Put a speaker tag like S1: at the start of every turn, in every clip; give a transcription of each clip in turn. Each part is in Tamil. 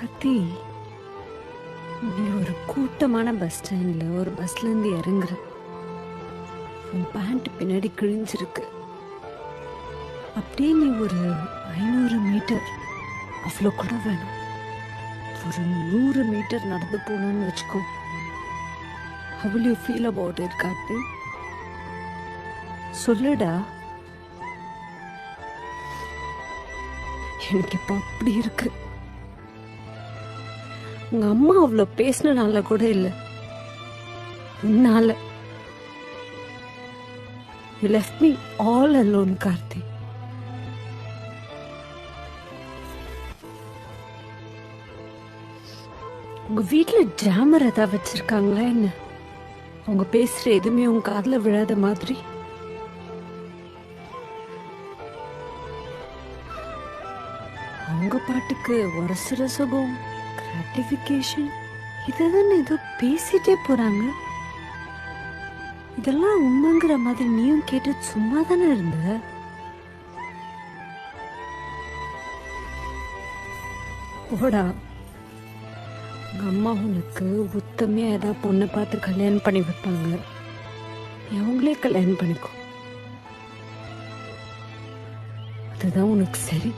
S1: கார்த்தி, நீ ஒரு கூட்டமான பஸ் ஸ்டாண்ட்ல ஒரு பஸ்ல இருந்து இறங்குற. உன் பேண்ட் பின்னாடி கிழிஞ்சிருக்கு. அப்படியே நீ ஒரு 500 மீட்டர், அவ்வளோ கூட வேணும், ஒரு 100 மீட்டர் நடந்து போகணும்னு வச்சுக்கோ. How will you feel about it, Karthi? சொல்லுடா. எனக்கு இப்போ அப்படி இருக்கு. உங்க அம்மா அவ்வளோ பேசினால கூட இல்லை, உன்னால. You left me all alone, Karthi. உங்க வீட்டுல ஜாமர் ஏதாவது வச்சிருக்காங்களா என்ன? அவங்க பேசுற எதுவுமே உங்க காதுல விழாத மாதிரி. அவங்க பாட்டுக்கு ஒரு சுகம், கிராட்டிஃபிகேஷன், இதெல்லாம் ஏதோ பேசிட்டே போறாங்க. இதெல்லாம் உண்மைங்கிற மாதிரி நீயும் கேட்டு சும்மா தானே இருந்த? போடா. உங்க அம்மா உனக்கு உத்தமையா ஏதாவது பொண்ணை பார்த்து கல்யாணம் பண்ணி வைப்பாங்க, அவங்களே கல்யாணம் பண்ணிக்கோ. அதுதான் உனக்கு சரி.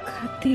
S1: கார்த்தி,